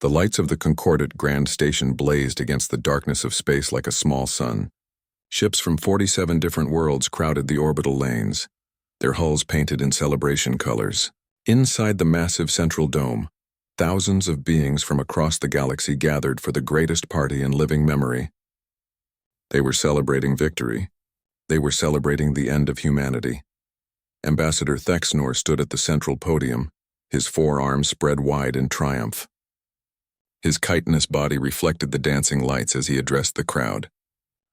The lights of the Concordat Grand Station blazed against the darkness of space like a small sun. Ships from 47 different worlds crowded the orbital lanes, their hulls painted in celebration colors. Inside the massive central dome, thousands of beings from across the galaxy gathered for the greatest party in living memory. They were celebrating victory. They were celebrating the end of humanity. Ambassador Thexnor stood at the central podium, his forearms spread wide in triumph. His chitinous body reflected the dancing lights as he addressed the crowd.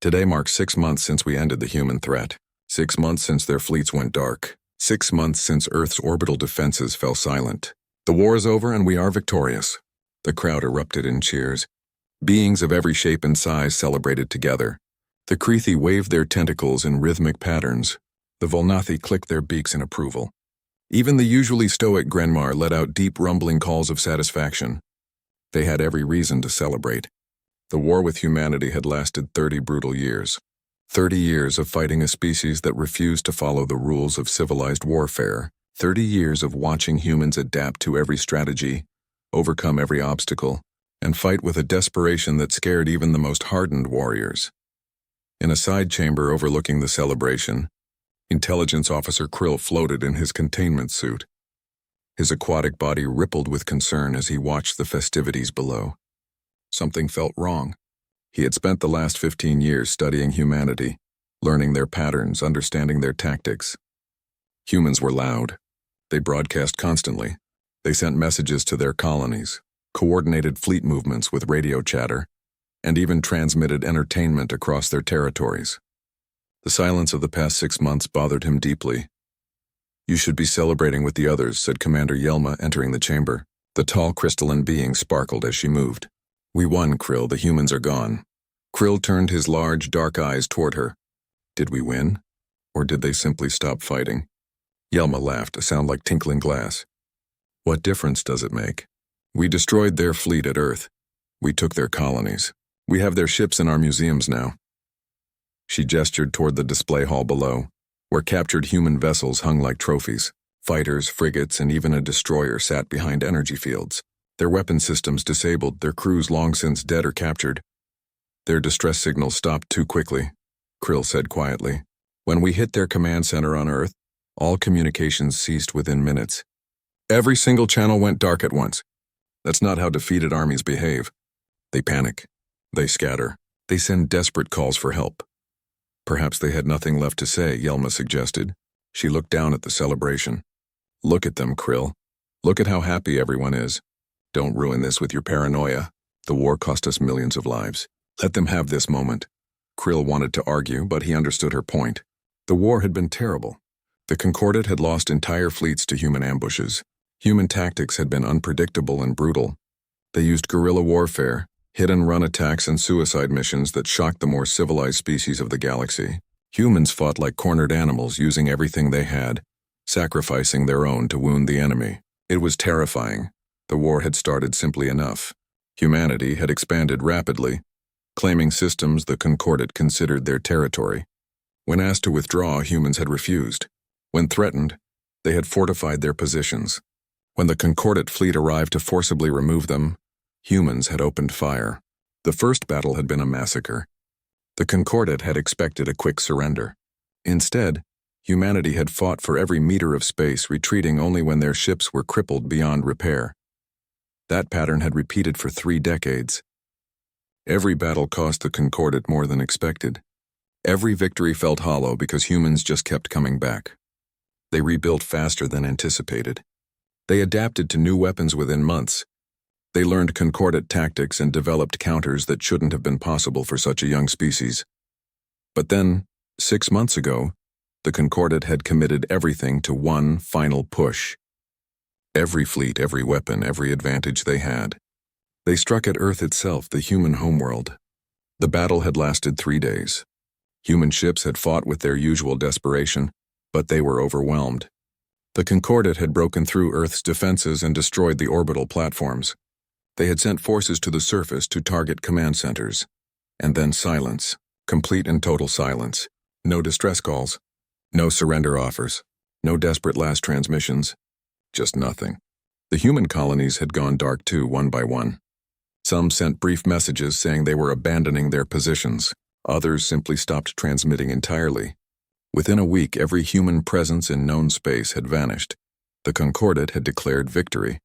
Today marks 6 months since we ended the human threat. 6 months since their fleets went dark. 6 months since Earth's orbital defenses fell silent. The war is over and we are victorious. The crowd erupted in cheers. Beings of every shape and size celebrated together. The Crethi waved their tentacles in rhythmic patterns. The Volnathi clicked their beaks in approval. Even the usually stoic Grenmar let out deep rumbling calls of satisfaction. They had every reason to celebrate. The war with humanity had lasted 30 brutal years. 30 years of fighting a species that refused to follow the rules of civilized warfare. 30 years of watching humans adapt to every strategy, overcome every obstacle, and fight with a desperation that scared even the most hardened warriors. In a side chamber overlooking the celebration, Intelligence Officer Krill floated in his containment suit. His aquatic body rippled with concern as he watched the festivities below. Something felt wrong. He had spent the last 15 years studying humanity, learning their patterns, understanding their tactics. Humans were loud. They broadcast constantly. They sent messages to their colonies, coordinated fleet movements with radio chatter, and even transmitted entertainment across their territories. The silence of the past 6 months bothered him deeply. "You should be celebrating with the others," said Commander Yelma, entering the chamber. The tall crystalline being sparkled as she moved. "We won, Krill. The humans are gone." Krill turned his large, dark eyes toward her. Did we win? Or did they simply stop fighting? Yelma laughed, a sound like tinkling glass. "What difference does it make? We destroyed their fleet at Earth. We took their colonies. We have their ships in our museums now." She gestured toward the display hall below, where captured human vessels hung like trophies. Fighters, frigates, and even a destroyer sat behind energy fields. Their weapon systems disabled, their crews long since dead or captured. Their distress signals stopped too quickly, Krill said quietly. When we hit their command center on Earth, all communications ceased within minutes. Every single channel went dark at once. That's not how defeated armies behave. They panic. They scatter. They send desperate calls for help. Perhaps they had nothing left to say, Yelma suggested. She looked down at the celebration. Look at them, Krill. Look at how happy everyone is. Don't ruin this with your paranoia. The war cost us millions of lives. Let them have this moment. Krill wanted to argue, but he understood her point. The war had been terrible. The Concordat had lost entire fleets to human ambushes. Human tactics had been unpredictable and brutal. They used guerrilla warfare, hit-and-run attacks and suicide missions that shocked the more civilized species of the galaxy. Humans fought like cornered animals, using everything they had, sacrificing their own to wound the enemy. It was terrifying. The war had started simply enough. Humanity had expanded rapidly, claiming systems the Concordat considered their territory. When asked to withdraw, humans had refused. When threatened, they had fortified their positions. When the Concordat fleet arrived to forcibly remove them, humans had opened fire. The first battle had been a massacre. The Concordat had expected a quick surrender. Instead, humanity had fought for every meter of space, retreating only when their ships were crippled beyond repair. That pattern had repeated for 3 decades. Every battle cost the Concordat more than expected. Every victory felt hollow because humans just kept coming back. They rebuilt faster than anticipated. They adapted to new weapons within months. They learned Concordat tactics and developed counters that shouldn't have been possible for such a young species. But then, 6 months ago, the Concordat had committed everything to one final push. Every fleet, every weapon, every advantage they had. They struck at Earth itself, the human homeworld. The battle had lasted 3 days. Human ships had fought with their usual desperation, but they were overwhelmed. The Concordat had broken through Earth's defenses and destroyed the orbital platforms. They had sent forces to the surface to target command centers. And then silence, complete and total silence. No distress calls, no surrender offers, no desperate last transmissions, just nothing. The human colonies had gone dark too, one by one. Some sent brief messages saying they were abandoning their positions. Others simply stopped transmitting entirely. Within a week, every human presence in known space had vanished. The Concordat had declared victory.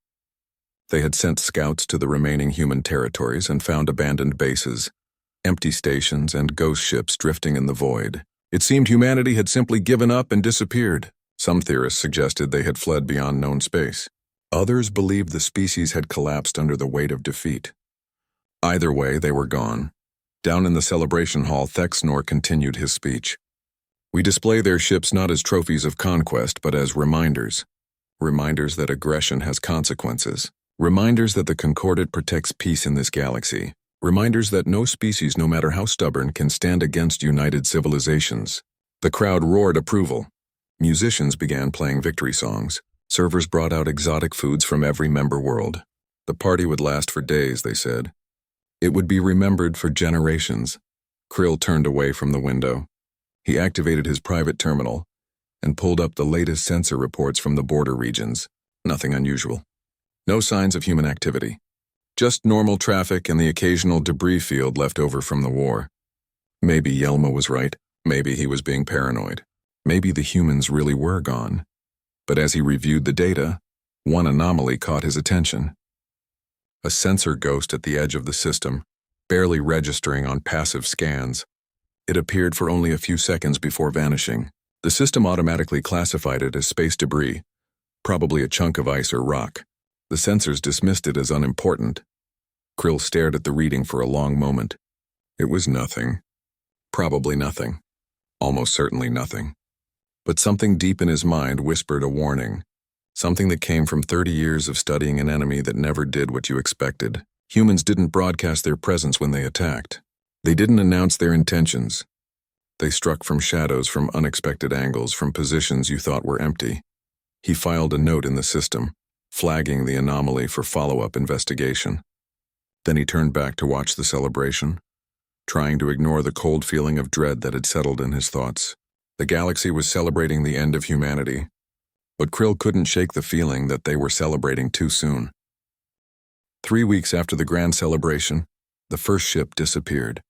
They had sent scouts to the remaining human territories and found abandoned bases, empty stations, and ghost ships drifting in the void. It seemed humanity had simply given up and disappeared. Some theorists suggested they had fled beyond known space. Others believed the species had collapsed under the weight of defeat. Either way, they were gone. Down in the celebration hall, Thexnor continued his speech. We display their ships not as trophies of conquest, but as reminders. Reminders that aggression has consequences. Reminders that the Concordat protects peace in this galaxy. Reminders that no species, no matter how stubborn, can stand against united civilizations. The crowd roared approval. Musicians began playing victory songs. Servers brought out exotic foods from every member world. The party would last for days, they said. It would be remembered for generations. Krill turned away from the window. He activated his private terminal and pulled up the latest sensor reports from the border regions. Nothing unusual. No signs of human activity. Just normal traffic and the occasional debris field left over from the war. Maybe Yelma was right. Maybe he was being paranoid. Maybe the humans really were gone. But as he reviewed the data, one anomaly caught his attention. A sensor ghost at the edge of the system, barely registering on passive scans. It appeared for only a few seconds before vanishing. The system automatically classified it as space debris, probably a chunk of ice or rock. The sensors dismissed it as unimportant. Krill stared at the reading for a long moment. It was nothing. Probably nothing. Almost certainly nothing. But something deep in his mind whispered a warning. Something that came from 30 years of studying an enemy that never did what you expected. Humans didn't broadcast their presence when they attacked. They didn't announce their intentions. They struck from shadows, from unexpected angles, from positions you thought were empty. He filed a note in the system, flagging the anomaly for follow-up investigation. Then he turned back to watch the celebration, trying to ignore the cold feeling of dread that had settled in his thoughts. The galaxy was celebrating the end of humanity, but Krill couldn't shake the feeling that they were celebrating too soon. 3 weeks after the grand celebration, the first ship disappeared.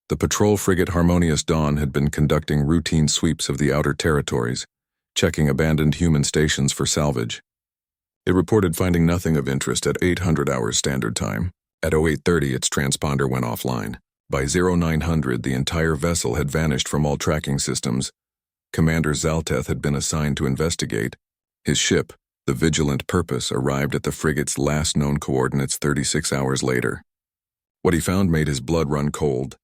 The patrol frigate Harmonious Dawn had been conducting routine sweeps of the outer territories, checking abandoned human stations for salvage. It reported finding nothing of interest at 800 hours standard time. At 0830, its transponder went offline. By 0900, the entire vessel had vanished from all tracking systems. Commander Zalteth had been assigned to investigate. His ship, the Vigilant Purpose, arrived at the frigate's last known coordinates 36 hours later. What he found made his blood run cold.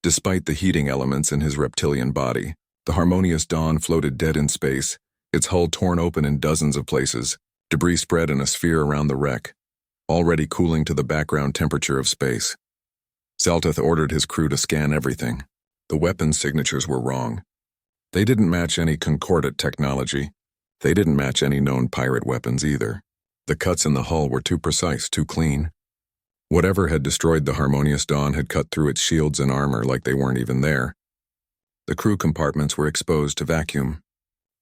Despite the heating elements in his reptilian body, the Harmonious Dawn floated dead in space, its hull torn open in dozens of places, debris spread in a sphere around the wreck, already cooling to the background temperature of space. Zalteth ordered his crew to scan everything. The weapons signatures were wrong. They didn't match any Concordat technology. They didn't match any known pirate weapons either. The cuts in the hull were too precise, too clean. Whatever had destroyed the Harmonious Dawn had cut through its shields and armor like they weren't even there. The crew compartments were exposed to vacuum.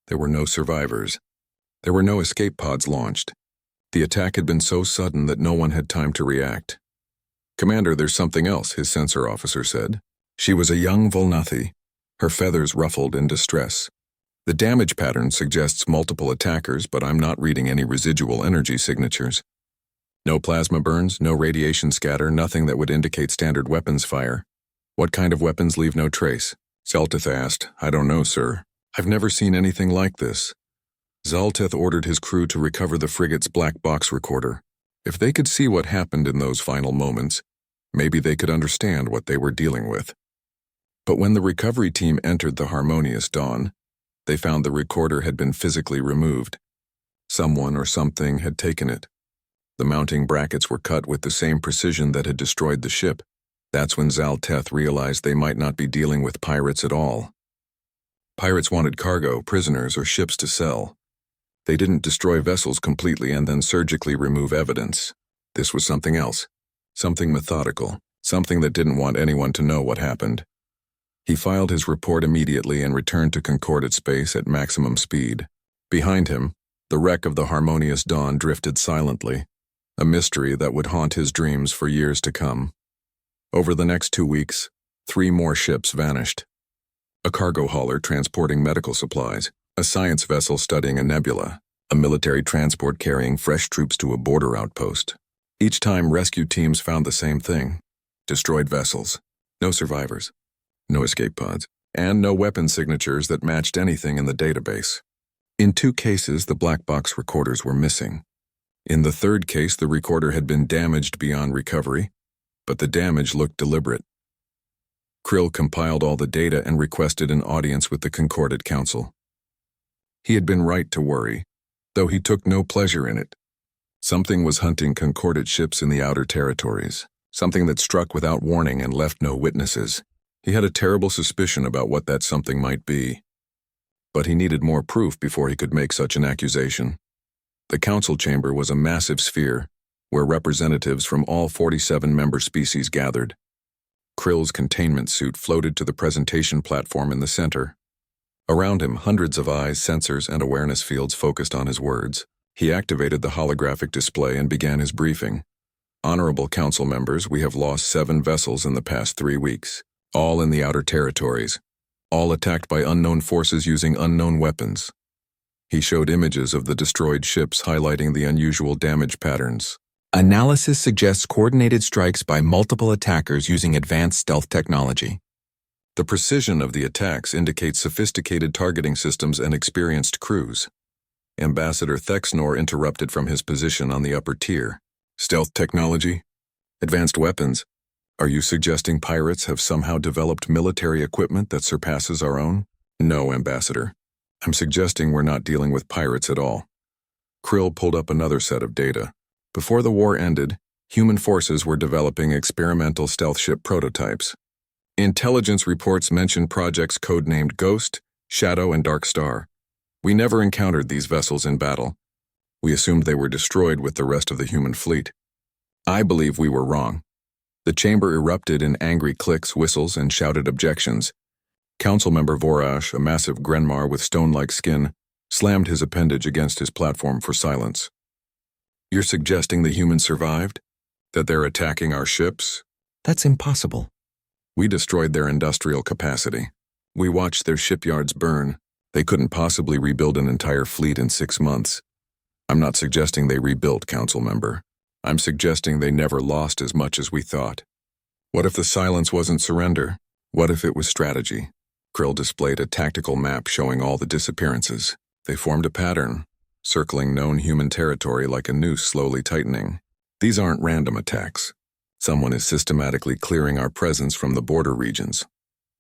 There were no survivors. There were no escape pods launched. The attack had been so sudden that no one had time to react. "Commander, there's something else," his sensor officer said. She was a young Volnathi, her feathers ruffled in distress. "The damage pattern suggests multiple attackers, but I'm not reading any residual energy signatures. No plasma burns, no radiation scatter, nothing that would indicate standard weapons fire. What kind of weapons leave no trace?" Zalteth asked. "I don't know, sir. I've never seen anything like this." Zalteth ordered his crew to recover the frigate's black box recorder. If they could see what happened in those final moments, maybe they could understand what they were dealing with. But when the recovery team entered the Harmonious Dawn, they found the recorder had been physically removed. Someone or something had taken it. The mounting brackets were cut with the same precision that had destroyed the ship. That's when Zalteth realized they might not be dealing with pirates at all. Pirates wanted cargo, prisoners, or ships to sell. They didn't destroy vessels completely and then surgically remove evidence. This was something else, something methodical, something that didn't want anyone to know what happened. He filed his report immediately and returned to Concordat space at maximum speed. Behind him, the wreck of the Harmonious Dawn drifted silently. a mystery that would haunt his dreams for years to come. Over the next 2 weeks, 3 more ships vanished. A cargo hauler transporting medical supplies, a science vessel studying a nebula, a military transport carrying fresh troops to a border outpost. Each time, rescue teams found the same thing: destroyed vessels, no survivors, no escape pods, and no weapon signatures that matched anything in the database. In 2 cases, the black box recorders were missing. In the 3rd case, the recorder had been damaged beyond recovery, but the damage looked deliberate. Krill compiled all the data and requested an audience with the Concordate Council. He had been right to worry, though he took no pleasure in it. Something was hunting Concordate ships in the outer territories, something that struck without warning and left no witnesses. He had a terrible suspicion about what that something might be. But he needed more proof before he could make such an accusation. The council chamber was a massive sphere, where representatives from all 47 member species gathered. Krill's containment suit floated to the presentation platform in the center. Around him, hundreds of eyes, sensors, and awareness fields focused on his words. He activated the holographic display and began his briefing. Honorable council members, we have lost 7 vessels in the past 3 weeks, all in the outer territories, all attacked by unknown forces using unknown weapons. He showed images of the destroyed ships highlighting the unusual damage patterns. Analysis suggests coordinated strikes by multiple attackers using advanced stealth technology. The precision of the attacks indicates sophisticated targeting systems and experienced crews. Ambassador Thexnor interrupted from his position on the upper tier. Stealth technology? Advanced weapons? Are you suggesting pirates have somehow developed military equipment that surpasses our own? No, Ambassador. I'm suggesting we're not dealing with pirates at all. Krill pulled up another set of data. Before the war ended, human forces were developing experimental stealth ship prototypes. Intelligence reports mentioned projects codenamed Ghost, Shadow, and Dark Star. We never encountered these vessels in battle. We assumed they were destroyed with the rest of the human fleet. I believe we were wrong. The chamber erupted in angry clicks, whistles, and shouted objections. Councilmember Vorash, a massive Grenmar with stone-like skin, slammed his appendage against his platform for silence. You're suggesting the humans survived? That they're attacking our ships? That's impossible. We destroyed their industrial capacity. We watched their shipyards burn. They couldn't possibly rebuild an entire fleet in 6 months. I'm not suggesting they rebuilt, council member. I'm suggesting they never lost as much as we thought. What if the silence wasn't surrender? What if it was strategy? Krill displayed a tactical map showing all the disappearances. They formed a pattern, circling known human territory like a noose slowly tightening. These aren't random attacks. Someone is systematically clearing our presence from the border regions.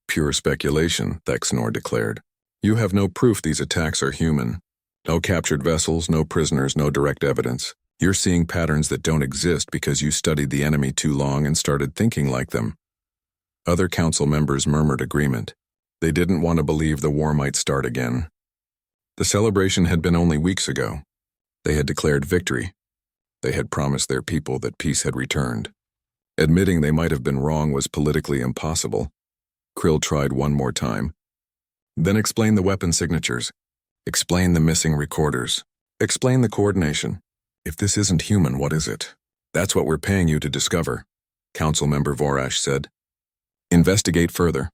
Pure speculation, Thexnor declared. You have no proof these attacks are human. No captured vessels, no prisoners, no direct evidence. You're seeing patterns that don't exist because you studied the enemy too long and started thinking like them. Other council members murmured agreement. They didn't want to believe the war might start again. The celebration had been only weeks ago. They had declared victory. They had promised their people that peace had returned. Admitting they might have been wrong was politically impossible. Krill tried one more time. Then explain the weapon signatures. Explain the missing recorders. Explain the coordination. If this isn't human, what is it? That's what we're paying you to discover, Councilmember Vorash said. Investigate further.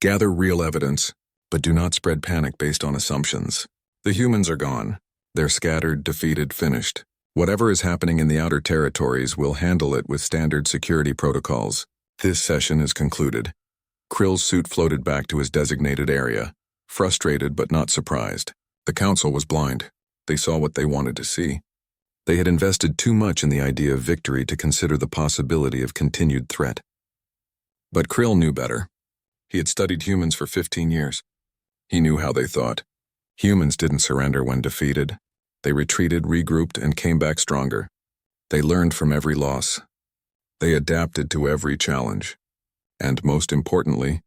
Gather real evidence, but do not spread panic based on assumptions. The humans are gone. They're scattered, defeated, finished. Whatever is happening in the outer territories, we'll handle it with standard security protocols. This session is concluded. Krill's suit floated back to his designated area, frustrated but not surprised. The council was blind. They saw what they wanted to see. They had invested too much in the idea of victory to consider the possibility of continued threat. But Krill knew better. He had studied humans for 15 years. He knew how they thought. Humans didn't surrender when defeated. They retreated, regrouped, and came back stronger. They learned from every loss. They adapted to every challenge. And most importantly,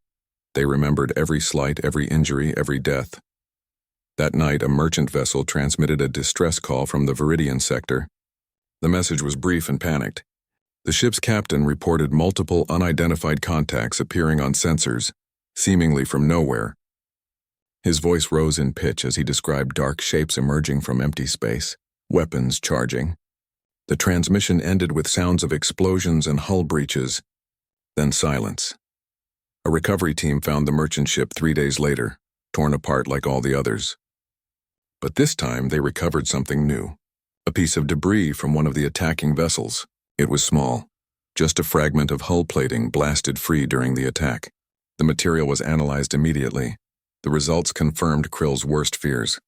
they remembered every slight, every injury, every death. That night, a merchant vessel transmitted a distress call from the Viridian sector. The message was brief and panicked. The ship's captain reported multiple unidentified contacts appearing on sensors, seemingly from nowhere. His voice rose in pitch as he described dark shapes emerging from empty space, weapons charging. The transmission ended with sounds of explosions and hull breaches, then silence. A recovery team found the merchant ship 3 days later, torn apart like all the others. But this time they recovered something new. A piece of debris from one of the attacking vessels. It was small, just a fragment of hull plating blasted free during the attack. The material was analyzed immediately. The results confirmed Krill's worst fears.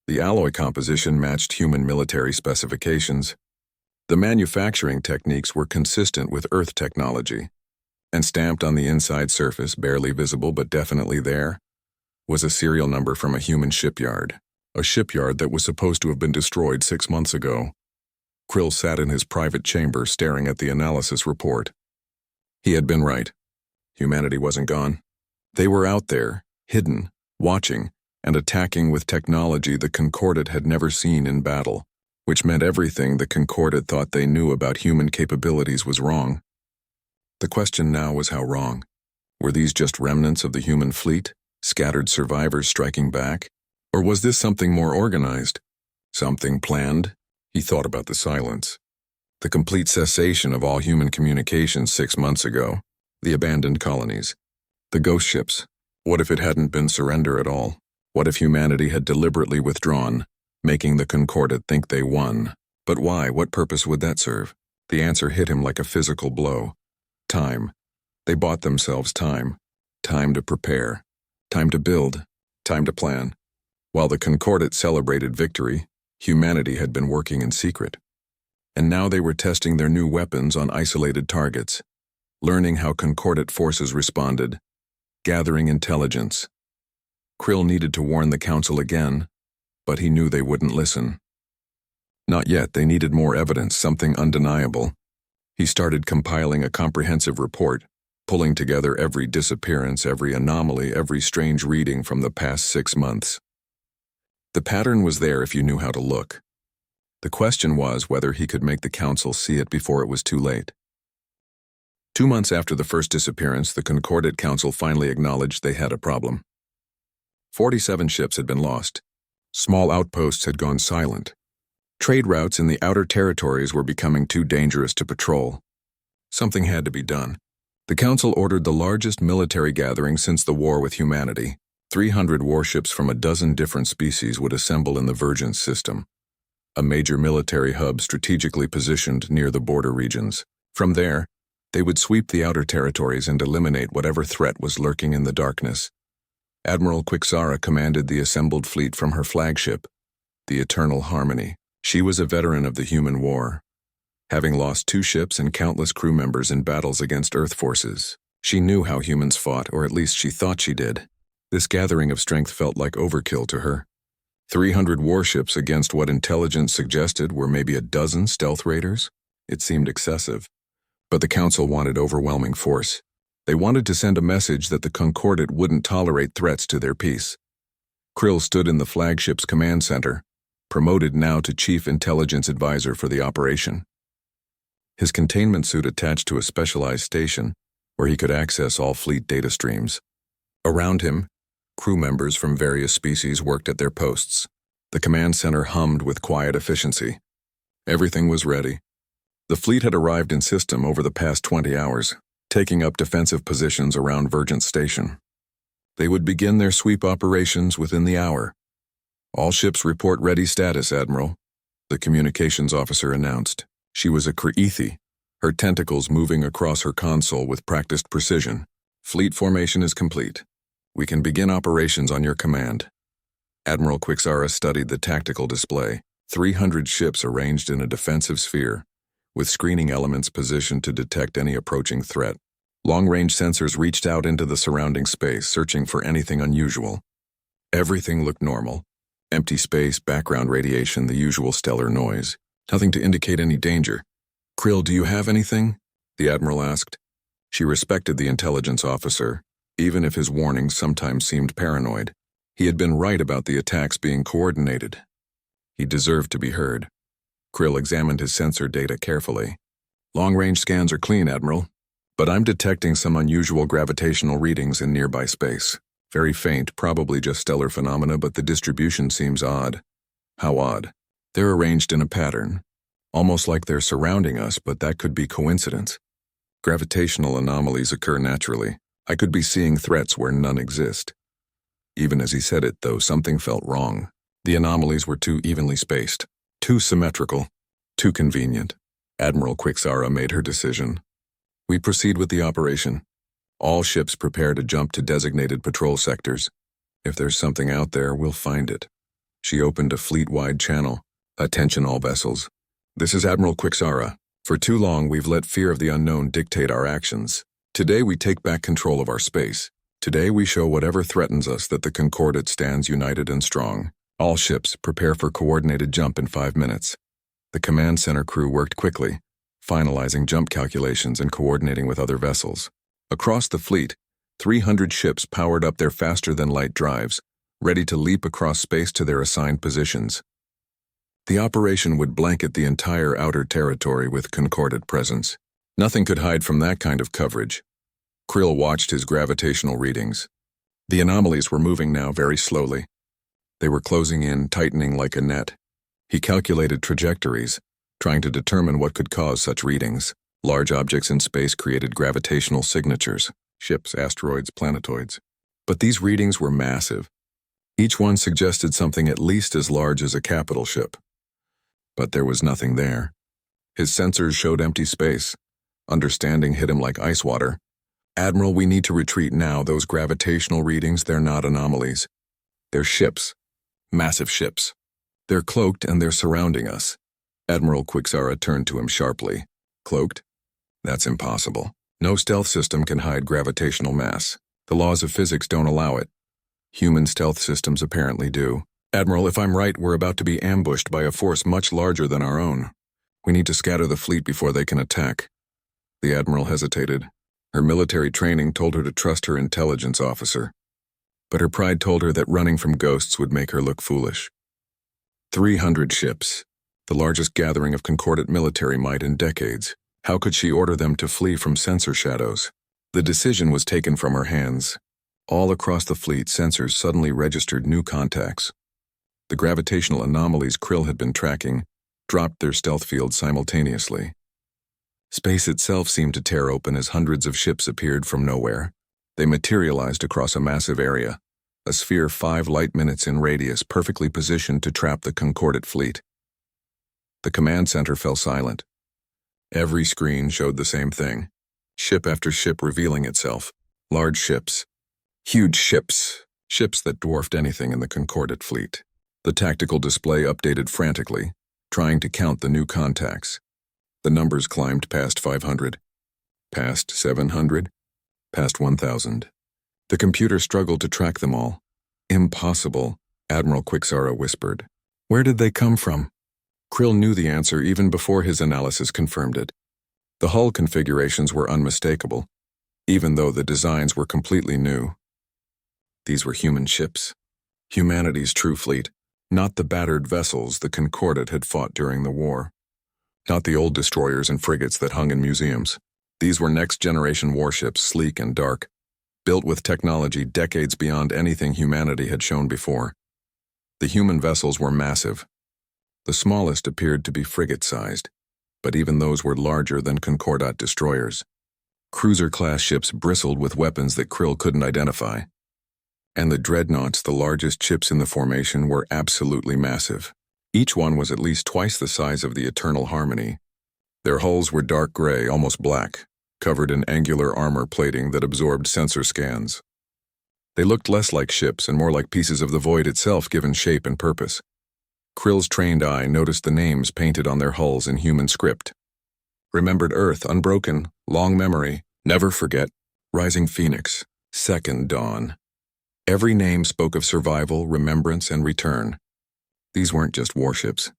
The alloy composition matched human military specifications. The manufacturing techniques were consistent with Earth technology. And stamped on the inside surface, barely visible but definitely there, was a serial number from a human shipyard. A shipyard that was supposed to have been destroyed 6 months ago. Krill sat in his private chamber staring at the analysis report. He had been right. Humanity wasn't gone. They were out there, hidden, watching, and attacking with technology the Concordat had never seen in battle, which meant everything the Concordat thought they knew about human capabilities was wrong. The question now was how wrong. Were these just remnants of the human fleet, scattered survivors striking back? Or was this something more organized? Something planned? He thought about the silence. The complete cessation of all human communications 6 months ago. The abandoned colonies. The ghost ships. What if it hadn't been surrender at all? What if humanity had deliberately withdrawn, making the Concordat think they won? But why? What purpose would that serve? The answer hit him like a physical blow. Time. They bought themselves time. Time to prepare. Time to build. Time to plan. While the Concordat celebrated victory, humanity had been working in secret. And now they were testing their new weapons on isolated targets, learning how Concordat forces responded, gathering intelligence. Krill needed to warn the Council again, but he knew they wouldn't listen. Not yet. They needed more evidence, something undeniable. He started compiling a comprehensive report, pulling together every disappearance, every anomaly, every strange reading from the past 6 months. The pattern was there if you knew how to look. The question was whether he could make the Council see it before it was too late. 2 months after the first disappearance, the Concordat Council finally acknowledged they had a problem. 47 ships had been lost. Small outposts had gone silent. Trade routes in the outer territories were becoming too dangerous to patrol. Something had to be done. The Council ordered the largest military gathering since the war with humanity. 300 warships from a dozen different species would assemble in the Virgin system, a major military hub strategically positioned near the border regions. From there, they would sweep the outer territories and eliminate whatever threat was lurking in the darkness. Admiral Quixara commanded the assembled fleet from her flagship, the Eternal Harmony. She was a veteran of the human war, having lost 2 ships and countless crew members in battles against Earth forces. She knew how humans fought, or at least she thought she did. This gathering of strength felt like overkill to her. 300 warships against what intelligence suggested were maybe a dozen stealth raiders? It seemed excessive. But the Council wanted overwhelming force. They wanted to send a message that the Concordat wouldn't tolerate threats to their peace. Krill stood in the flagship's command center, promoted now to Chief Intelligence Advisor for the operation. His containment suit attached to a specialized station where he could access all fleet data streams. Around him, crew members from various species worked at their posts. The command center hummed with quiet efficiency. Everything was ready. The fleet had arrived in system over the past 20 hours, taking up defensive positions around Virgin Station. They would begin their sweep operations within the hour. All ships report ready status, Admiral, the communications officer announced. She was a Kreethi, her tentacles moving across her console with practiced precision. Fleet formation is complete. We can begin operations on your command. Admiral Quixara studied the tactical display. 300 ships arranged in a defensive sphere, with screening elements positioned to detect any approaching threat. Long-range sensors reached out into the surrounding space, searching for anything unusual. Everything looked normal. Empty space, background radiation, the usual stellar noise. Nothing to indicate any danger. Krill, do you have anything? The Admiral asked. She respected the intelligence officer, even if his warnings sometimes seemed paranoid. He had been right about the attacks being coordinated. He deserved to be heard. Krill examined his sensor data carefully. Long-range scans are clean, Admiral, but I'm detecting some unusual gravitational readings in nearby space. Very faint, probably just stellar phenomena, but the distribution seems odd. How odd? They're arranged in a pattern. almost like they're surrounding us, but that could be coincidence. Gravitational anomalies occur naturally. I could be seeing threats where none exist. Even as he said it, though, something felt wrong. The anomalies were too evenly spaced, too symmetrical, too convenient. Admiral Quixara made her decision. We proceed with the operation. All ships prepare to jump to designated patrol sectors. If there's something out there, we'll find it. She opened a fleet-wide channel. Attention all vessels. This is Admiral Quixara. For too long, we've let fear of the unknown dictate our actions. Today, we take back control of our space. Today, we show whatever threatens us that the Concordat stands united and strong. All ships prepare for coordinated jump in 5 minutes. The command center crew worked quickly, finalizing jump calculations and coordinating with other vessels. Across the fleet, 300 ships powered up their faster-than-light drives, ready to leap across space to their assigned positions. The operation would blanket the entire outer territory with Concordat presence. Nothing could hide from that kind of coverage. Krill watched his gravitational readings. The anomalies were moving now very slowly. They were closing in, tightening like a net. He calculated trajectories, trying to determine what could cause such readings. Large objects in space created gravitational signatures, ships, asteroids, planetoids. But these readings were massive. Each one suggested something at least as large as a capital ship. But there was nothing there. His sensors showed empty space. Understanding hit him like ice water. Admiral, we need to retreat now. Those gravitational readings, they're not anomalies. They're ships. Massive ships. They're cloaked and they're surrounding us. Admiral Quixara turned to him sharply. Cloaked? That's impossible. No stealth system can hide gravitational mass. The laws of physics don't allow it. Human stealth systems apparently do. Admiral, if I'm right, we're about to be ambushed by a force much larger than our own. We need to scatter the fleet before they can attack. The Admiral hesitated. Her military training told her to trust her intelligence officer. But her pride told her that running from ghosts would make her look foolish. 300 ships, the largest gathering of Concordat military might in decades. How could she order them to flee from sensor shadows? The decision was taken from her hands. All across the fleet, sensors suddenly registered new contacts. The gravitational anomalies Krill had been tracking dropped their stealth fields simultaneously. Space itself seemed to tear open as hundreds of ships appeared from nowhere. They materialized across a massive area, a sphere 5 light minutes in radius, perfectly positioned to trap the Concordat fleet. The command center fell silent. Every screen showed the same thing. Ship after ship revealing itself. Large ships. Huge ships. Ships that dwarfed anything in the Concordat fleet. The tactical display updated frantically, trying to count the new contacts. The numbers climbed past 500, past 700, past 1,000. The computer struggled to track them all. Impossible, Admiral Quixara whispered. Where did they come from? Krill knew the answer even before his analysis confirmed it. The hull configurations were unmistakable, even though the designs were completely new. These were human ships. Humanity's true fleet, not the battered vessels the Concordat had fought during the war. Not the old destroyers and frigates that hung in museums. These were next-generation warships, sleek and dark, built with technology decades beyond anything humanity had shown before. The human vessels were massive. The smallest appeared to be frigate-sized, but even those were larger than Concordat destroyers. Cruiser-class ships bristled with weapons that Krill couldn't identify. And the dreadnoughts, the largest ships in the formation, were absolutely massive. Each one was at least twice the size of the Eternal Harmony. Their hulls were dark gray, almost black, covered in angular armor plating that absorbed sensor scans. They looked less like ships and more like pieces of the void itself given shape and purpose. Krill's trained eye noticed the names painted on their hulls in human script. Remembered Earth, Unbroken, Long Memory, Never Forget, Rising Phoenix, Second Dawn. Every name spoke of survival, remembrance, and return. These weren't just warships.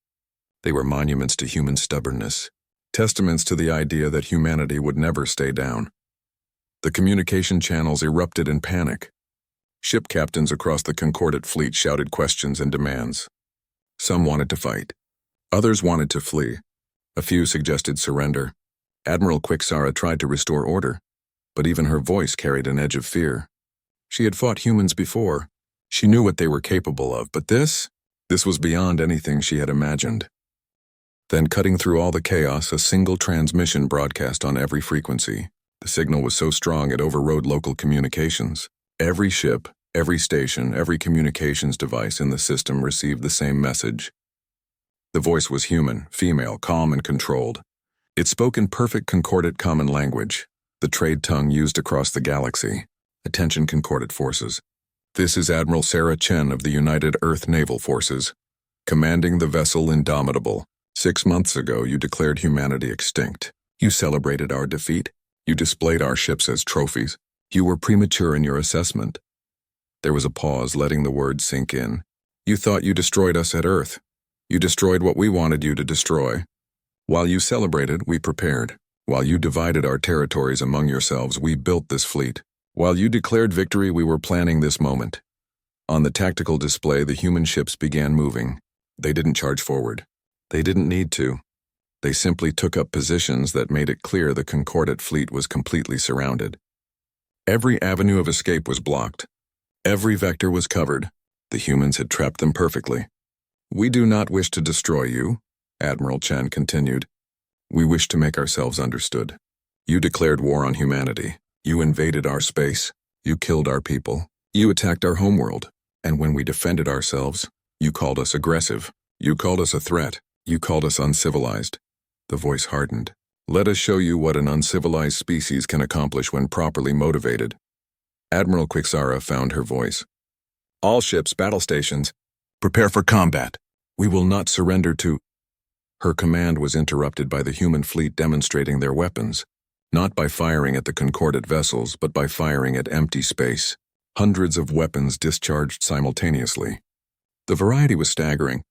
They were monuments to human stubbornness, testaments to the idea that humanity would never stay down. The communication channels erupted in panic. Ship captains across the Concordat fleet shouted questions and demands. Some wanted to fight. Others wanted to flee. A few suggested surrender. Admiral Quixara tried to restore order, but even her voice carried an edge of fear. She had fought humans before. She knew what they were capable of, but this was beyond anything she had imagined. Then, cutting through all the chaos, a single transmission broadcast on every frequency. The signal was so strong it overrode local communications. Every ship, every station, every communications device in the system received the same message. The voice was human, female, calm and controlled. It spoke in perfect concordant common language, the trade tongue used across the galaxy. Attention concordant forces. This is Admiral Sarah Chen of the United Earth Naval Forces, commanding the vessel Indomitable. 6 months ago, you declared humanity extinct. You celebrated our defeat. You displayed our ships as trophies. You were premature in your assessment. There was a pause, letting the words sink in. You thought you destroyed us at Earth. You destroyed what we wanted you to destroy. While you celebrated, we prepared. While you divided our territories among yourselves, we built this fleet. While you declared victory, we were planning this moment. On the tactical display, the human ships began moving. They didn't charge forward. They didn't need to. They simply took up positions that made it clear the concordant fleet was completely surrounded. Every avenue of escape was blocked. Every vector was covered. The humans had trapped them perfectly. We do not wish to destroy you, Admiral Chen continued. We wish to make ourselves understood. You declared war on humanity. You invaded our space. You killed our people. You attacked our homeworld. And when we defended ourselves, you called us aggressive. You called us a threat. You called us uncivilized. The voice hardened. Let us show you what an uncivilized species can accomplish when properly motivated. Admiral Quixara found her voice. All ships, battle stations, prepare for combat. We will not surrender to... Her command was interrupted by the human fleet demonstrating their weapons, not by firing at the concordant vessels, but by firing at empty space. Hundreds of weapons discharged simultaneously. The variety was staggering.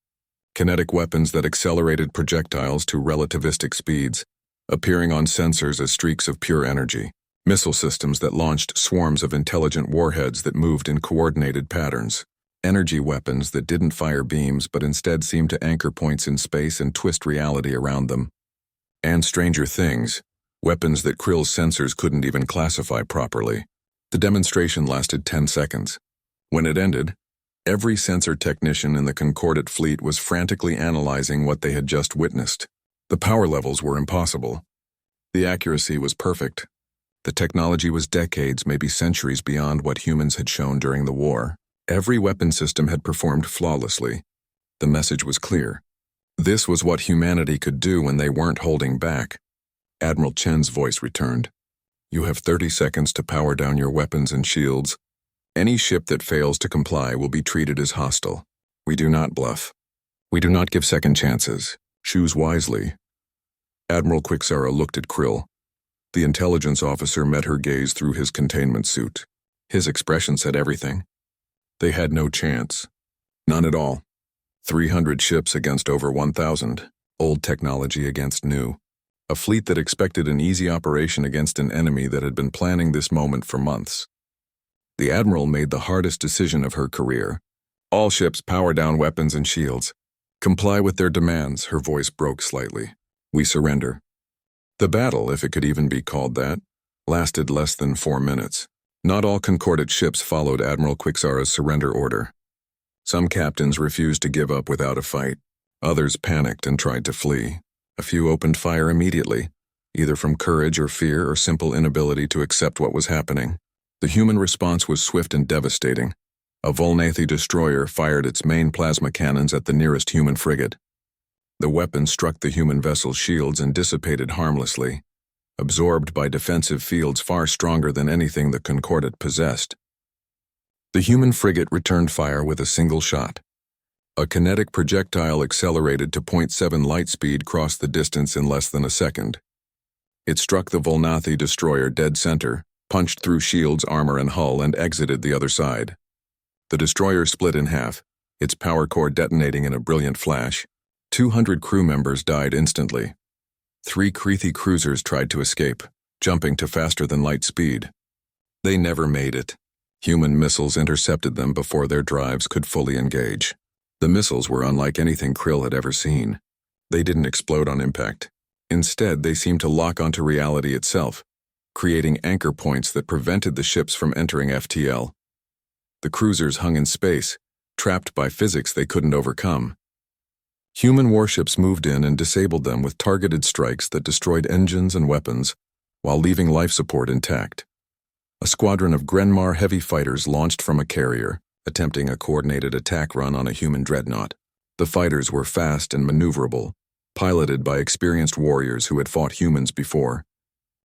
Kinetic weapons that accelerated projectiles to relativistic speeds, appearing on sensors as streaks of pure energy. Missile systems that launched swarms of intelligent warheads that moved in coordinated patterns. Energy weapons that didn't fire beams but instead seemed to anchor points in space and twist reality around them. And stranger things, weapons that Krill's sensors couldn't even classify properly. The demonstration lasted 10 seconds. When it ended, every sensor technician in the concordant fleet was frantically analyzing what they had just witnessed. The power levels were impossible. The accuracy was perfect. The technology was decades, maybe centuries beyond what humans had shown during the war. Every weapon system had performed flawlessly. The message was clear. This was what humanity could do when they weren't holding back. Admiral Chen's voice returned. You have 30 seconds to power down your weapons and shields. Any ship that fails to comply will be treated as hostile. We do not bluff. We do not give second chances. Choose wisely. Admiral Quixara looked at Krill. The intelligence officer met her gaze through his containment suit. His expression said everything. They had no chance. None at all. 300 ships against over 1,000. Old technology against new. A fleet that expected an easy operation against an enemy that had been planning this moment for months. The Admiral made the hardest decision of her career. All ships power down weapons and shields. Comply with their demands, her voice broke slightly. We surrender. The battle, if it could even be called that, lasted less than 4 minutes. Not all concordant ships followed Admiral Quixara's surrender order. Some captains refused to give up without a fight. Others panicked and tried to flee. A few opened fire immediately, either from courage or fear or simple inability to accept what was happening. The human response was swift and devastating. A Volnathi destroyer fired its main plasma cannons at the nearest human frigate. The weapon struck the human vessel's shields and dissipated harmlessly, absorbed by defensive fields far stronger than anything the concordant possessed. The human frigate returned fire with a single shot. A kinetic projectile accelerated to 0.7 light speed crossed the distance in less than a second. It struck the Volnathi destroyer dead center, punched through shields, armor, and hull, and exited the other side. The destroyer split in half, its power core detonating in a brilliant flash. 200 crew members died instantly. 3 Krethi cruisers tried to escape, jumping to faster-than-light speed. They never made it. Human missiles intercepted them before their drives could fully engage. The missiles were unlike anything Krill had ever seen. They didn't explode on impact. Instead, they seemed to lock onto reality itself, creating anchor points that prevented the ships from entering FTL. The cruisers hung in space, trapped by physics they couldn't overcome. Human warships moved in and disabled them with targeted strikes that destroyed engines and weapons while leaving life support intact. A squadron of Grenmar heavy fighters launched from a carrier, attempting a coordinated attack run on a human dreadnought. The fighters were fast and maneuverable, piloted by experienced warriors who had fought humans before.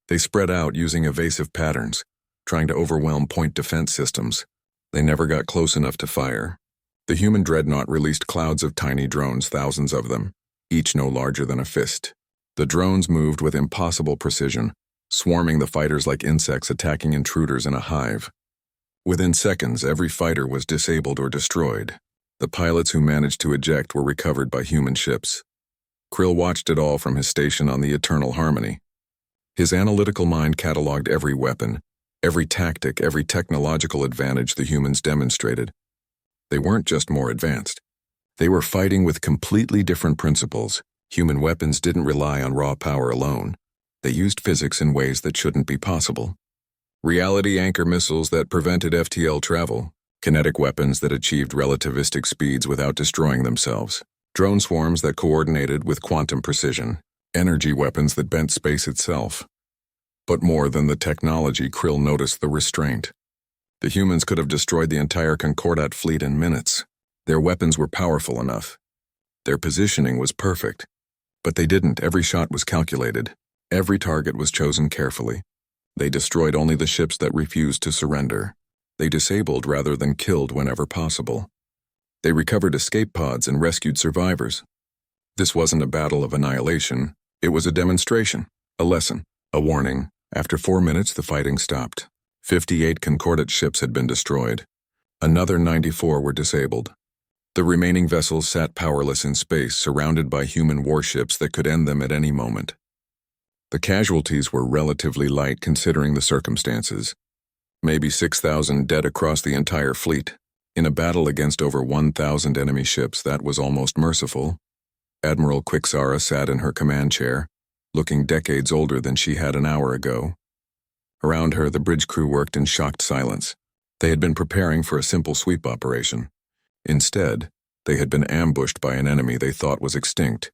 They spread out using evasive patterns, trying to overwhelm point defense systems. They never got close enough to fire. The human dreadnought released clouds of tiny drones, thousands of them, each no larger than a fist. The drones moved with impossible precision, swarming the fighters like insects attacking intruders in a hive. Within seconds, every fighter was disabled or destroyed. The pilots who managed to eject were recovered by human ships. Krill watched it all from his station on the Eternal Harmony. His analytical mind cataloged every weapon, every tactic, every technological advantage the humans demonstrated. They weren't just more advanced. They were fighting with completely different principles. Human weapons didn't rely on raw power alone. They used physics in ways that shouldn't be possible. Reality anchor missiles that prevented FTL travel, kinetic weapons that achieved relativistic speeds without destroying themselves, drone swarms that coordinated with quantum precision, energy weapons that bent space itself. But more than the technology, Krill noticed the restraint. The humans could have destroyed the entire Concordat fleet in minutes. Their weapons were powerful enough. Their positioning was perfect. But they didn't. Every shot was calculated. Every target was chosen carefully. They destroyed only the ships that refused to surrender. They disabled rather than killed whenever possible. They recovered escape pods and rescued survivors. This wasn't a battle of annihilation. It was a demonstration, a lesson, a warning. After 4 minutes, the fighting stopped. 58 Concordat ships had been destroyed. Another 94 were disabled. The remaining vessels sat powerless in space, surrounded by human warships that could end them at any moment. The casualties were relatively light considering the circumstances. Maybe 6,000 dead across the entire fleet. In a battle against over 1,000 enemy ships, that was almost merciful. Admiral Quixara sat in her command chair, looking decades older than she had an hour ago. Around her, the bridge crew worked in shocked silence. They had been preparing for a simple sweep operation. Instead, they had been ambushed by an enemy they thought was extinct,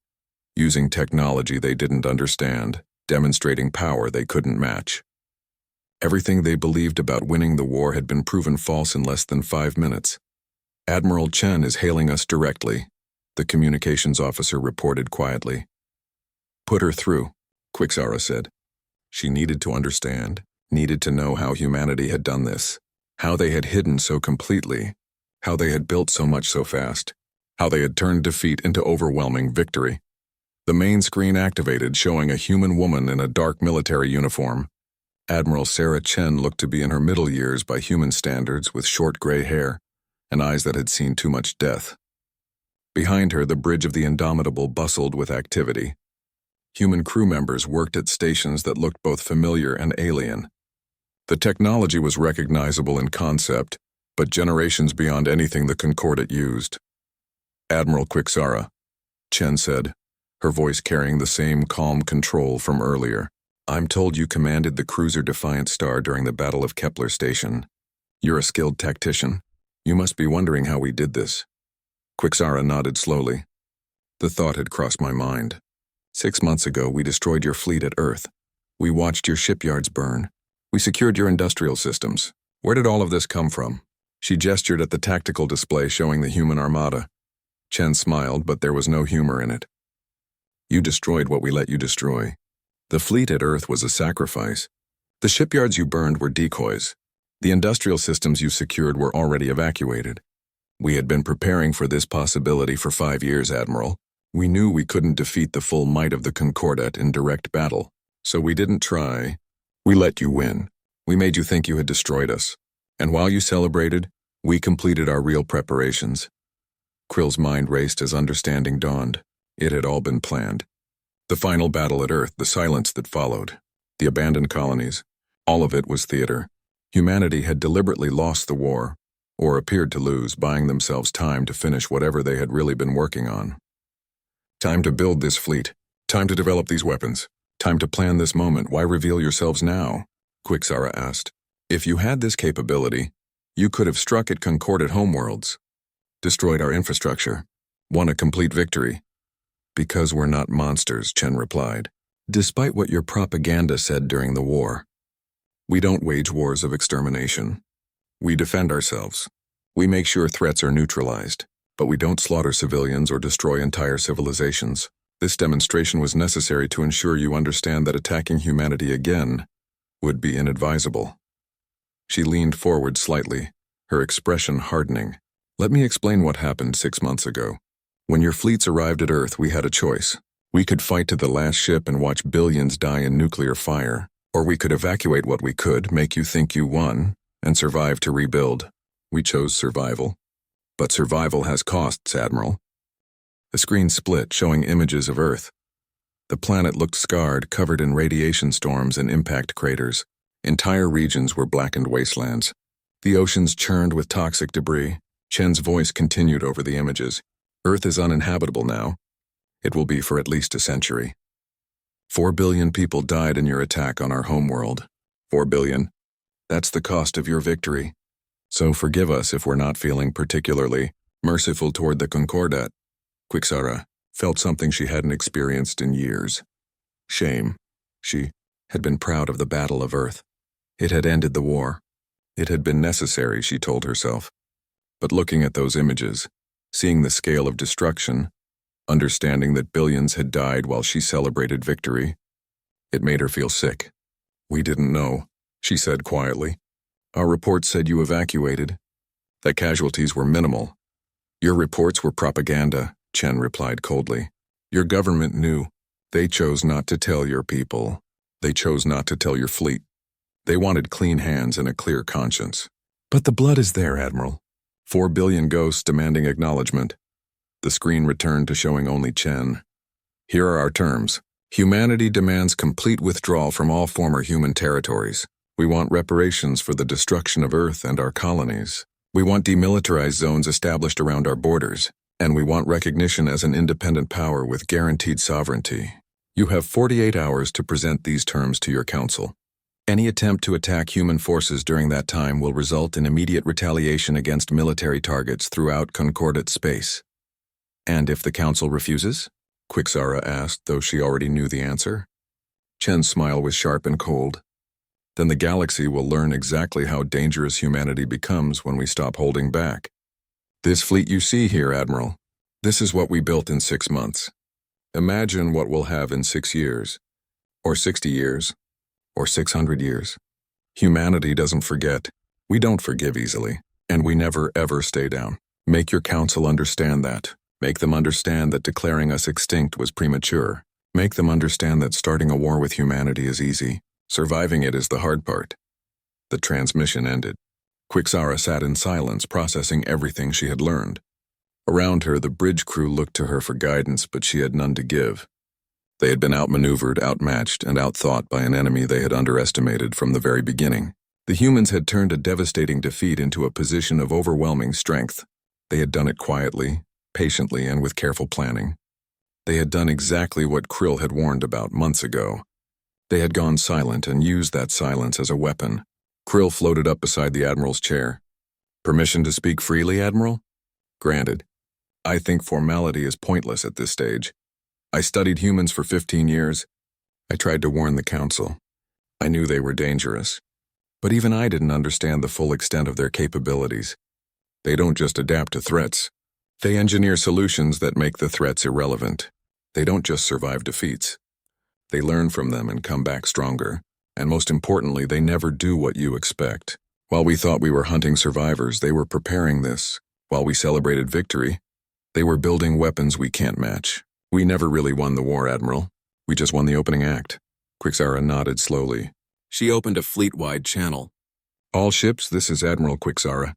using technology they didn't understand, demonstrating power they couldn't match. Everything they believed about winning the war had been proven false in less than 5 minutes. Admiral Chen is hailing us directly, the communications officer reported quietly. Put her through, Quixara said. She needed to understand, needed to know how humanity had done this, how they had hidden so completely, how they had built so much so fast, how they had turned defeat into overwhelming victory. The main screen activated, showing a human woman in a dark military uniform. Admiral Sarah Chen looked to be in her middle years by human standards, with short gray hair and eyes that had seen too much death. Behind her, the bridge of the Indomitable bustled with activity. Human crew members worked at stations that looked both familiar and alien. The technology was recognizable in concept, but generations beyond anything the Concordat used. Admiral Quixara, Chen said, her voice carrying the same calm control from earlier. I'm told you commanded the cruiser Defiant Star during the Battle of Kepler Station. You're a skilled tactician. You must be wondering how we did this. Quixara nodded slowly. The thought had crossed my mind. 6 months ago, we destroyed your fleet at Earth. We watched your shipyards burn. We secured your industrial systems. Where did all of this come from? She gestured at the tactical display showing the human armada. Chen smiled, but there was no humor in it. You destroyed what we let you destroy. The fleet at Earth was a sacrifice. The shipyards you burned were decoys. The industrial systems you secured were already evacuated. We had been preparing for this possibility for 5 years, Admiral. We knew we couldn't defeat the full might of the Concordat in direct battle, so we didn't try. We let you win. We made you think you had destroyed us. And while you celebrated, we completed our real preparations. Krill's mind raced as understanding dawned. It had all been planned. The final battle at Earth, the silence that followed, the abandoned colonies, all of it was theater. Humanity had deliberately lost the war, or appeared to lose, buying themselves time to finish whatever they had really been working on. Time to build this fleet. Time to develop these weapons. Time to plan this moment. Why reveal yourselves now? Quixara asked. If you had this capability, you could have struck at Concordat homeworlds, destroyed our infrastructure, won a complete victory, Because we're not monsters, Chen replied. Despite what your propaganda said during the war. We don't wage wars of extermination. We defend ourselves. We make sure threats are neutralized, but we don't slaughter civilians or destroy entire civilizations. This demonstration was necessary to ensure you understand that attacking humanity again would be inadvisable. She leaned forward slightly, her expression hardening. Let me explain what happened 6 months ago. When your fleets arrived at Earth, we had a choice. We could fight to the last ship and watch billions die in nuclear fire, or we could evacuate what we could, make you think you won, and survive to rebuild. We chose survival. But survival has costs, Admiral. The screen split, showing images of Earth. The planet looked scarred, covered in radiation storms and impact craters. Entire regions were blackened wastelands. The oceans churned with toxic debris. Chen's voice continued over the images. Earth is uninhabitable now. It will be for at least a century. 4 billion people died in your attack on our homeworld. 4 billion. That's the cost of your victory. So forgive us if we're not feeling particularly merciful toward the Concordat. Quixara felt something she hadn't experienced in years. Shame. She had been proud of the Battle of Earth. It had ended the war. It had been necessary, she told herself. But looking at those images, seeing the scale of destruction, understanding that billions had died while she celebrated victory, it made her feel sick. We didn't know, she said quietly. Our reports said you evacuated, that casualties were minimal. Your reports were propaganda, Chen replied coldly. Your government knew. They chose not to tell your people. They chose not to tell your fleet. They wanted clean hands and a clear conscience. But the blood is there, Admiral. 4 billion ghosts demanding acknowledgement. The screen returned to showing only Chen. Here are our terms. Humanity demands complete withdrawal from all former human territories. We want reparations for the destruction of Earth and our colonies. We want demilitarized zones established around our borders, and we want recognition as an independent power with guaranteed sovereignty. You have 48 hours to present these terms to your council. Any attempt to attack human forces during that time will result in immediate retaliation against military targets throughout Concordat space. And if the council refuses? Quixara asked, though she already knew the answer. Chen's smile was sharp and cold. Then the galaxy will learn exactly how dangerous humanity becomes when we stop holding back. This fleet you see here, Admiral, this is what we built in 6 months. Imagine what we'll have in 6 years, or 60 years, or 600 years. Humanity doesn't forget. We don't forgive easily, and we never ever stay down. Make your council understand that. Make them understand that declaring us extinct was premature. Make them understand that starting a war with humanity is easy. Surviving it is the hard part. The transmission ended. Quixara sat in silence, processing everything she had learned. Around her, the bridge crew looked to her for guidance, but she had none to give. They had been outmaneuvered, outmatched, and outthought by an enemy they had underestimated from the very beginning. The humans had turned a devastating defeat into a position of overwhelming strength. They had done it quietly, patiently, and with careful planning. They had done exactly what Krill had warned about months ago. They had gone silent and used that silence as a weapon. Krill floated up beside the Admiral's chair. Permission to speak freely, Admiral? Granted. I think formality is pointless at this stage. I studied humans for 15 years. I tried to warn the Council. I knew they were dangerous. But even I didn't understand the full extent of their capabilities. They don't just adapt to threats. They engineer solutions that make the threats irrelevant. They don't just survive defeats. They learn from them and come back stronger. And most importantly, they never do what you expect. While we thought we were hunting survivors, they were preparing this. While we celebrated victory, they were building weapons we can't match. We never really won the war, Admiral. We just won the opening act. Quixara nodded slowly. She opened a fleet-wide channel. All ships, this is Admiral Quixara.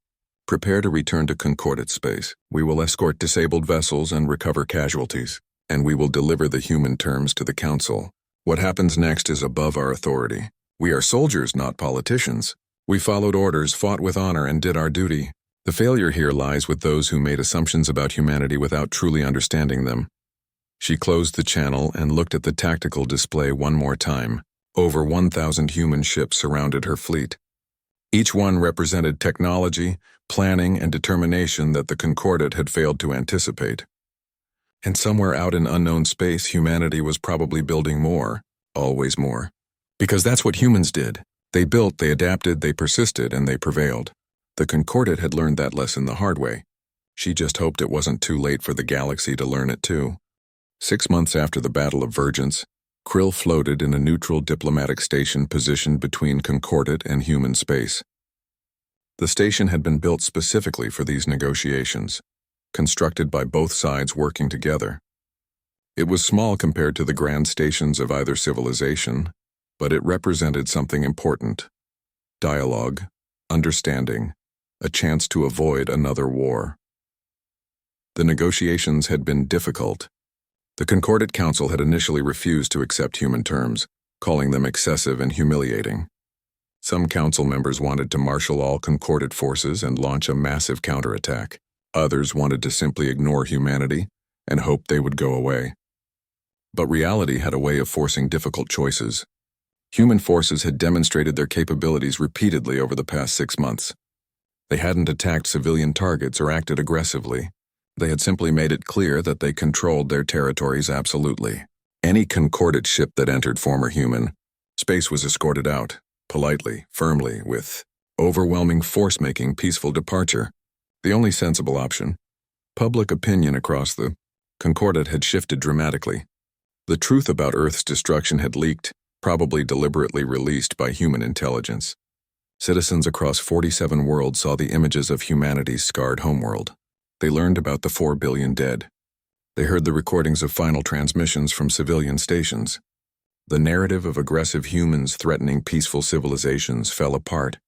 Prepare to return to Concordat space. We will escort disabled vessels and recover casualties. And we will deliver the human terms to the Council. What happens next is above our authority. We are soldiers, not politicians. We followed orders, fought with honor, and did our duty. The failure here lies with those who made assumptions about humanity without truly understanding them. She closed the channel and looked at the tactical display one more time. Over 1,000 human ships surrounded her fleet. Each one represented technology, planning, and determination that the Concordat had failed to anticipate. And somewhere out in unknown space, humanity was probably building more, always more. Because that's what humans did. They built, they adapted, they persisted, and they prevailed. The Concordat had learned that lesson the hard way. She just hoped it wasn't too late for the galaxy to learn it too. 6 months after the Battle of Vergence, Krill floated in a neutral diplomatic station positioned between Concordat and human space. The station had been built specifically for these negotiations, constructed by both sides working together. It was small compared to the grand stations of either civilization, but it represented something important: dialogue, understanding, a chance to avoid another war. The negotiations had been difficult. The Concordat Council had initially refused to accept human terms, calling them excessive and humiliating. Some council members wanted to marshal all Concordat forces and launch a massive counterattack. Others wanted to simply ignore humanity and hope they would go away. But reality had a way of forcing difficult choices. Human forces had demonstrated their capabilities repeatedly over the past 6 months. They hadn't attacked civilian targets or acted aggressively. They had simply made it clear that they controlled their territories absolutely. Any Concordat ship that entered former human space was escorted out, politely, firmly, with overwhelming force, making peaceful departure. The only sensible option. Public opinion across the Concordat had shifted dramatically. The truth about Earth's destruction had leaked, probably deliberately released by human intelligence. Citizens across 47 worlds saw the images of humanity's scarred homeworld. They learned about the 4 billion dead. They heard the recordings of final transmissions from civilian stations. The narrative of aggressive humans threatening peaceful civilizations fell apart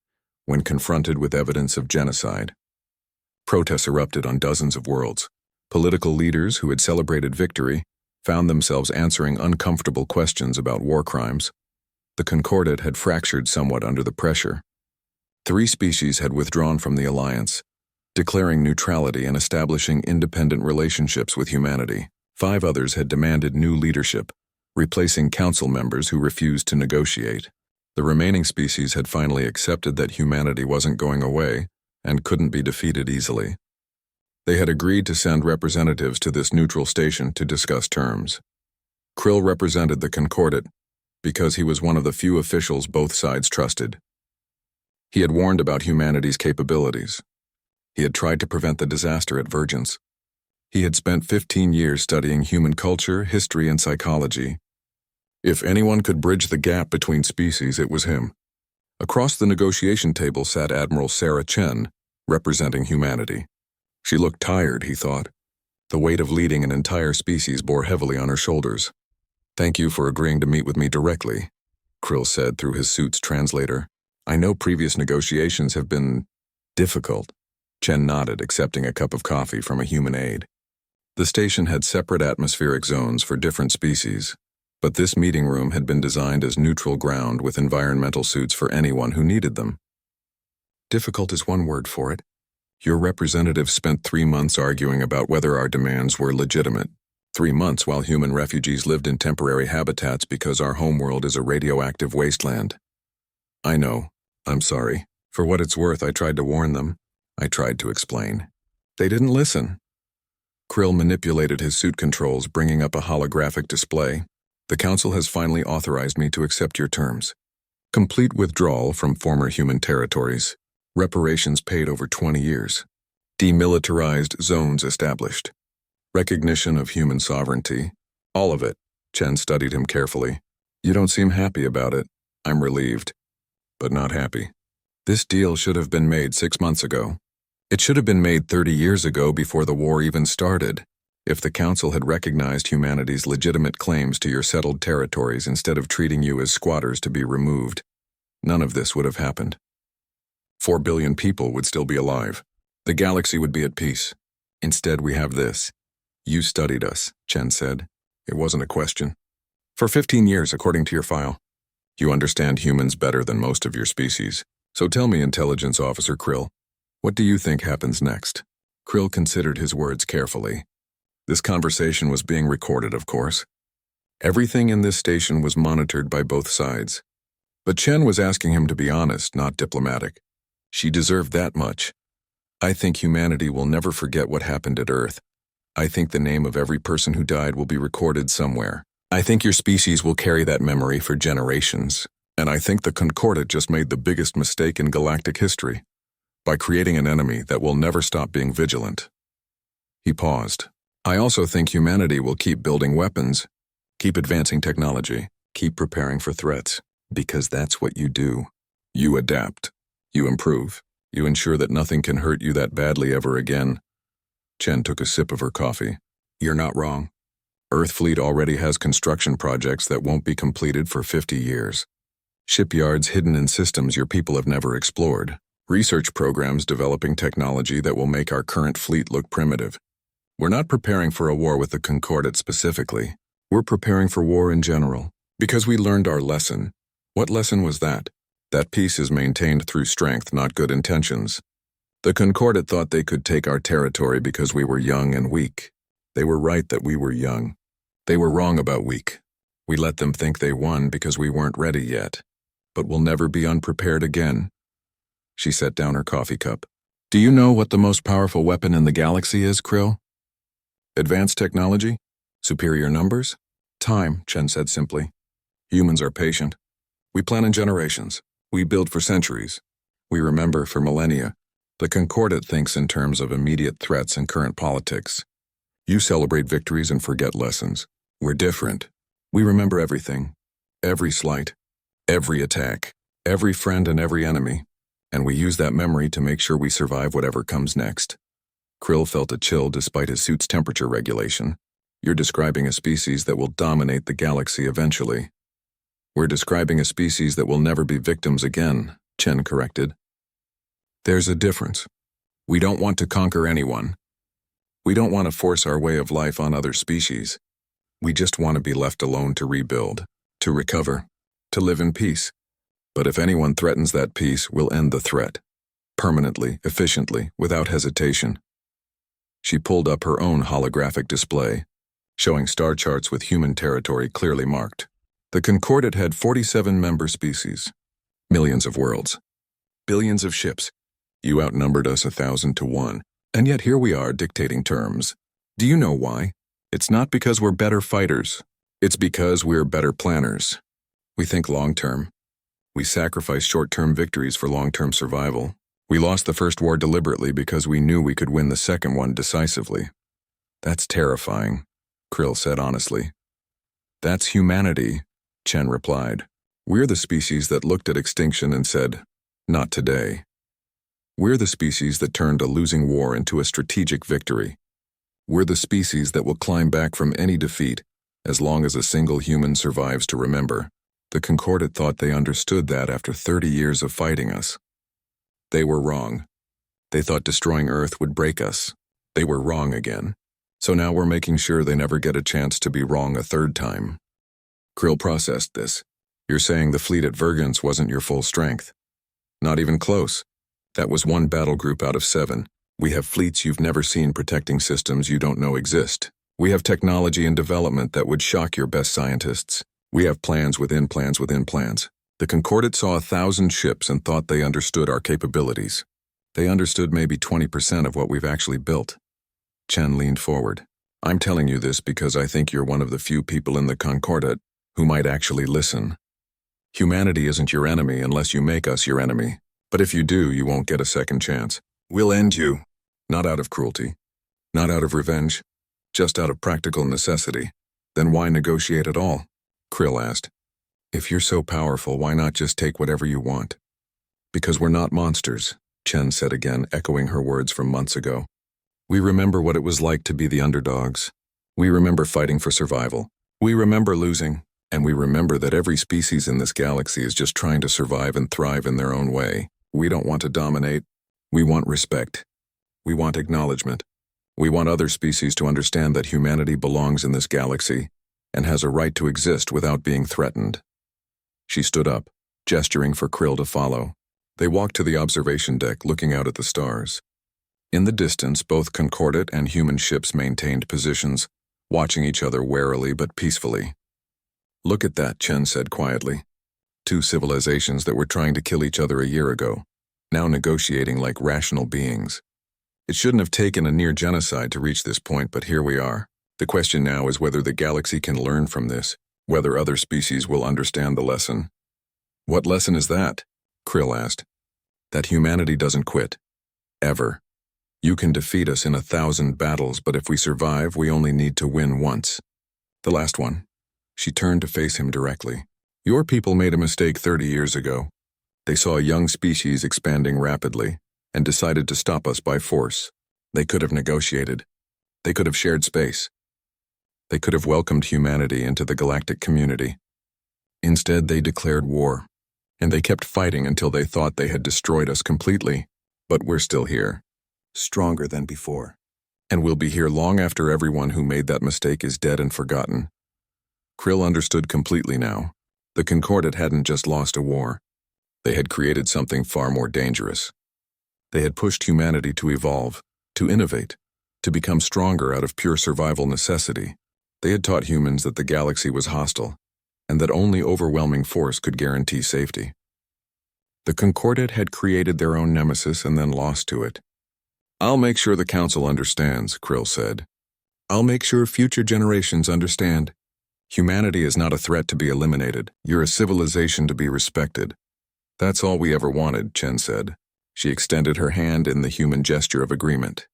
when confronted with evidence of genocide. Protests erupted on dozens of worlds. Political leaders who had celebrated victory found themselves answering uncomfortable questions about war crimes. The Concordat had fractured somewhat under the pressure. 3 species had withdrawn from the alliance, declaring neutrality and establishing independent relationships with humanity. 5 others had demanded new leadership, replacing council members who refused to negotiate. The remaining species had finally accepted that humanity wasn't going away and couldn't be defeated easily. They had agreed to send representatives to this neutral station to discuss terms. Krill represented the Concordat because he was one of the few officials both sides trusted. He had warned about humanity's capabilities. He had tried to prevent the disaster at Vergence. He had spent 15 years studying human culture, history, and psychology. If anyone could bridge the gap between species, it was him. Across the negotiation table sat Admiral Sarah Chen, representing humanity. She looked tired, he thought. The weight of leading an entire species bore heavily on her shoulders. "Thank you for agreeing to meet with me directly," Krill said through his suit's translator. "I know previous negotiations have been difficult." Chen nodded, accepting a cup of coffee from a human aide. The station had separate atmospheric zones for different species, but this meeting room had been designed as neutral ground with environmental suits for anyone who needed them. Difficult is one word for it. Your representative spent 3 months arguing about whether our demands were legitimate. 3 months while human refugees lived in temporary habitats because our homeworld is a radioactive wasteland. I know. I'm sorry. For what it's worth, I tried to warn them. I tried to explain. They didn't listen. Krill manipulated his suit controls, bringing up a holographic display. The Council has finally authorized me to accept your terms. Complete withdrawal from former human territories. Reparations paid over 20 years. Demilitarized zones established. Recognition of human sovereignty. All of it. Chen studied him carefully. You don't seem happy about it. I'm relieved, but not happy. This deal should have been made 6 months ago. It should have been made 30 years ago before the war even started, if the Council had recognized humanity's legitimate claims to your settled territories instead of treating you as squatters to be removed. None of this would have happened. 4 billion people would still be alive. The galaxy would be at peace. Instead, we have this. You studied us, Chen said. It wasn't a question. For 15 years, according to your file. You understand humans better than most of your species. So tell me, Intelligence Officer Krill, what do you think happens next? Krill considered his words carefully. This conversation was being recorded, of course. Everything in this station was monitored by both sides. But Chen was asking him to be honest, not diplomatic. She deserved that much. I think humanity will never forget what happened at Earth. I think the name of every person who died will be recorded somewhere. I think your species will carry that memory for generations. And I think the Concordat just made the biggest mistake in galactic history by creating an enemy that will never stop being vigilant. He paused. I also think humanity will keep building weapons, keep advancing technology, keep preparing for threats, because that's what you do. You adapt. You improve. You ensure that nothing can hurt you that badly ever again. Chen took a sip of her coffee. You're not wrong. Earth fleet already has construction projects that won't be completed for 50 years. Shipyards hidden in systems your people have never explored. Research programs developing technology that will make our current fleet look primitive. We're not preparing for a war with the Concordat specifically. We're preparing for war in general, because we learned our lesson. What lesson was that? That peace is maintained through strength, not good intentions. The Concordat thought they could take our territory because we were young and weak. They were right that we were young. They were wrong about weak. We let them think they won because we weren't ready yet. But we'll never be unprepared again. She set down her coffee cup. Do you know what the most powerful weapon in the galaxy is, Krill? Advanced technology? Superior numbers? Time, Chen said simply. Humans are patient. We plan in generations. We build for centuries. We remember for millennia. The Concordat thinks in terms of immediate threats and current politics. You celebrate victories and forget lessons. We're different. We remember everything. Every slight. Every attack. Every friend and every enemy. And we use that memory to make sure we survive whatever comes next. Krill felt a chill despite his suit's temperature regulation. You're describing a species that will dominate the galaxy eventually. We're describing a species that will never be victims again, Chen corrected. There's a difference. We don't want to conquer anyone. We don't want to force our way of life on other species. We just want to be left alone to rebuild, to recover, to live in peace. But if anyone threatens that peace, we'll end the threat. Permanently, efficiently, without hesitation. She pulled up her own holographic display, showing star charts with human territory clearly marked. The Concordat had 47 member species, millions of worlds, billions of ships. You outnumbered us 1,000 to 1, and yet here we are dictating terms. Do you know why? It's not because we're better fighters. It's because we're better planners. We think long-term. We sacrifice short-term victories for long-term survival. We lost the first war deliberately because we knew we could win the second one decisively. That's terrifying, Krill said honestly. That's humanity, Chen replied. We're the species that looked at extinction and said, not today. We're the species that turned a losing war into a strategic victory. We're the species that will climb back from any defeat as long as a single human survives to remember. The Concordat thought they understood that after 30 years of fighting us. They were wrong. They thought destroying Earth would break us. They were wrong again. So now we're making sure they never get a chance to be wrong a third time. Krill processed this. You're saying the fleet at Vergans wasn't your full strength. Not even close. That was one battle group out of 7. We have fleets you've never seen protecting systems you don't know exist. We have technology and development that would shock your best scientists. We have plans within plans within plans. The Concordat saw 1,000 ships and thought they understood our capabilities. They understood maybe 20% of what we've actually built. Chen leaned forward. I'm telling you this because I think you're one of the few people in the Concordat who might actually listen. Humanity isn't your enemy unless you make us your enemy. But if you do, you won't get a second chance. We'll end you. Not out of cruelty. Not out of revenge. Just out of practical necessity. Then why negotiate at all? Krill asked. If you're so powerful, why not just take whatever you want? Because we're not monsters, Chen said again, echoing her words from months ago. We remember what it was like to be the underdogs. We remember fighting for survival. We remember losing. And we remember that every species in this galaxy is just trying to survive and thrive in their own way. We don't want to dominate. We want respect. We want acknowledgement. We want other species to understand that humanity belongs in this galaxy and has a right to exist without being threatened. She stood up, gesturing for Krill to follow. They walked to the observation deck, looking out at the stars. In the distance, both Concordat and human ships maintained positions, watching each other warily but peacefully. Look at that, Chen said quietly. 2 civilizations that were trying to kill each other a year ago, now negotiating like rational beings. It shouldn't have taken a near genocide to reach this point, but here we are. The question now is whether the galaxy can learn from this, whether other species will understand the lesson. What lesson is that? Krill asked. That humanity doesn't quit. Ever. You can defeat us in 1,000 battles, but if we survive, we only need to win once. The last one. She turned to face him directly. Your people made a mistake 30 years ago. They saw a young species expanding rapidly and decided to stop us by force. They could have negotiated. They could have shared space. They could have welcomed humanity into the galactic community. Instead, they declared war, and they kept fighting until they thought they had destroyed us completely. But we're still here, stronger than before. And we'll be here long after everyone who made that mistake is dead and forgotten. Krill understood completely now. The Concordat hadn't just lost a war. They had created something far more dangerous. They had pushed humanity to evolve, to innovate, to become stronger out of pure survival necessity. They had taught humans that the galaxy was hostile, and that only overwhelming force could guarantee safety. The Concordat had created their own nemesis and then lost to it. I'll make sure the Council understands, Krill said. I'll make sure future generations understand. Humanity is not a threat to be eliminated. You're a civilization to be respected. That's all we ever wanted, Chen said. She extended her hand in the human gesture of agreement.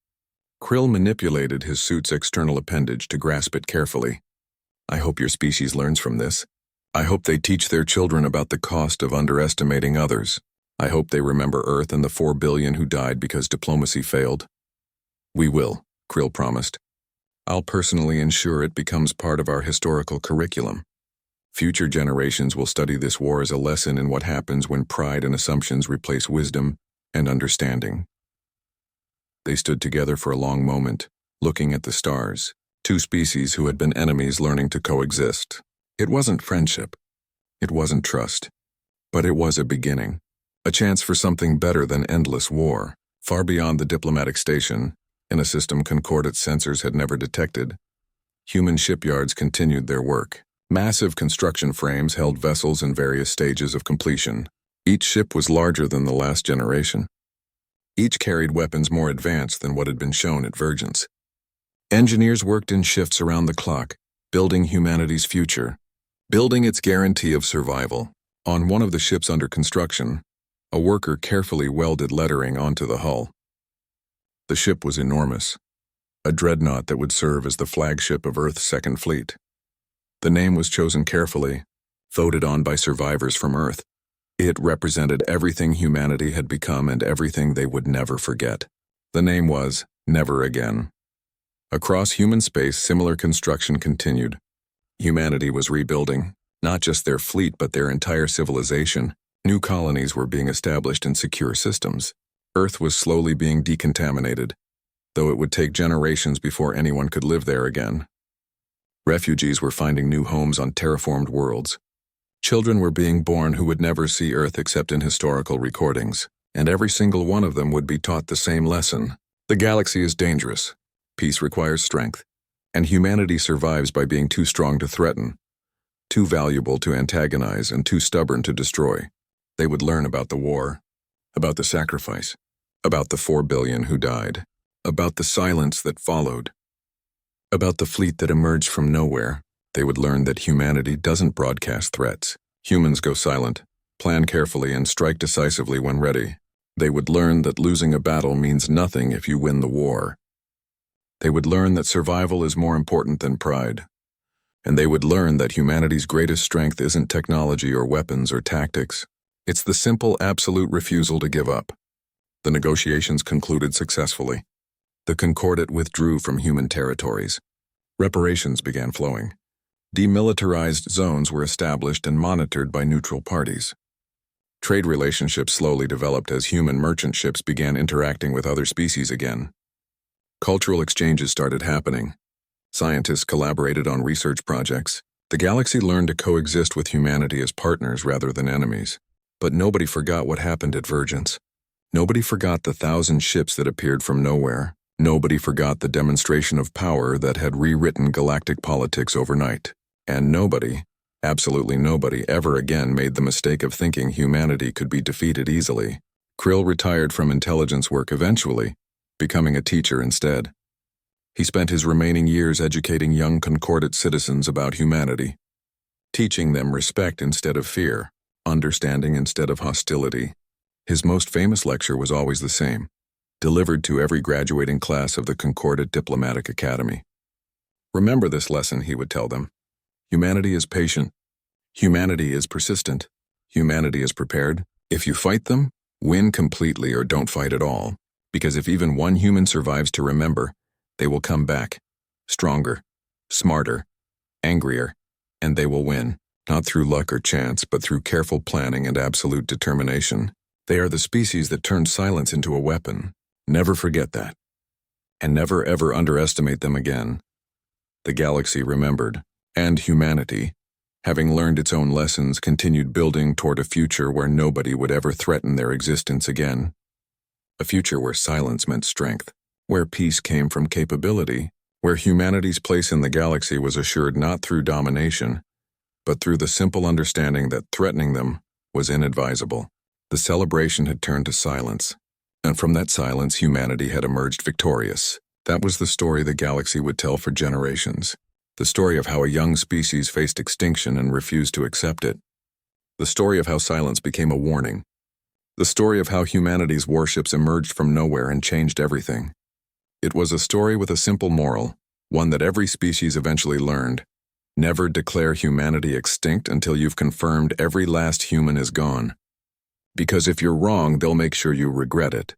Krill manipulated his suit's external appendage to grasp it carefully. I hope your species learns from this. I hope they teach their children about the cost of underestimating others. I hope they remember Earth and the 4 billion who died because diplomacy failed. We will, Krill promised. I'll personally ensure it becomes part of our historical curriculum. Future generations will study this war as a lesson in what happens when pride and assumptions replace wisdom and understanding. They stood together for a long moment, looking at the stars, two species who had been enemies learning to coexist. It wasn't friendship. It wasn't trust. But it was a beginning. A chance for something better than endless war, far beyond the diplomatic station, in a system Concordat sensors had never detected. Human shipyards continued their work. Massive construction frames held vessels in various stages of completion. Each ship was larger than the last generation. Each carried weapons more advanced than what had been shown at Vergence. Engineers worked in shifts around the clock, building humanity's future, building its guarantee of survival. On one of the ships under construction, a worker carefully welded lettering onto the hull. The ship was enormous, a dreadnought that would serve as the flagship of Earth's Second Fleet. The name was chosen carefully, voted on by survivors from Earth. It represented everything humanity had become and everything they would never forget. The name was Never Again. Across human space, similar construction continued. Humanity was rebuilding, not just their fleet but their entire civilization. New colonies were being established in secure systems. Earth was slowly being decontaminated, though it would take generations before anyone could live there again. Refugees were finding new homes on terraformed worlds. Children were being born who would never see Earth except in historical recordings, and every single one of them would be taught the same lesson. The galaxy is dangerous. Peace requires strength, and humanity survives by being too strong to threaten, too valuable to antagonize, and too stubborn to destroy. They would learn about the war, about the sacrifice, about the 4 billion who died, about the silence that followed, about the fleet that emerged from nowhere. They would learn that humanity doesn't broadcast threats. Humans go silent, plan carefully, and strike decisively when ready. They would learn that losing a battle means nothing if you win the war. They would learn that survival is more important than pride. And they would learn that humanity's greatest strength isn't technology or weapons or tactics. It's the simple, absolute refusal to give up. The negotiations concluded successfully. The Concordat withdrew from human territories. Reparations began flowing. Demilitarized zones were established and monitored by neutral parties. Trade relationships slowly developed as human merchant ships began interacting with other species again. Cultural exchanges started happening. Scientists collaborated on research projects. The galaxy learned to coexist with humanity as partners rather than enemies. But nobody forgot what happened at Vergence. Nobody forgot the 1,000 ships that appeared from nowhere. Nobody forgot the demonstration of power that had rewritten galactic politics overnight. And nobody, absolutely nobody, ever again made the mistake of thinking humanity could be defeated easily. Krill retired from intelligence work eventually, becoming a teacher instead. He spent his remaining years educating young Concordate citizens about humanity, teaching them respect instead of fear, understanding instead of hostility. His most famous lecture was always the same, delivered to every graduating class of the Concordate Diplomatic Academy. Remember this lesson, he would tell them. Humanity is patient. Humanity is persistent. Humanity is prepared. If you fight them, win completely or don't fight at all, because if even one human survives to remember, they will come back, stronger, smarter, angrier, and they will win, not through luck or chance, but through careful planning and absolute determination. They are the species that turned silence into a weapon. Never forget that. And never ever underestimate them again. The galaxy remembered, and humanity, having learned its own lessons, continued building toward a future where nobody would ever threaten their existence again. A future where silence meant strength, where peace came from capability, where humanity's place in the galaxy was assured not through domination, but through the simple understanding that threatening them was inadvisable. The celebration had turned to silence, and from that silence humanity had emerged victorious. That was the story the galaxy would tell for generations. The story of how a young species faced extinction and refused to accept it. The story of how silence became a warning. The story of how humanity's warships emerged from nowhere and changed everything. It was a story with a simple moral, one that every species eventually learned. Never declare humanity extinct until you've confirmed every last human is gone. Because if you're wrong, they'll make sure you regret it.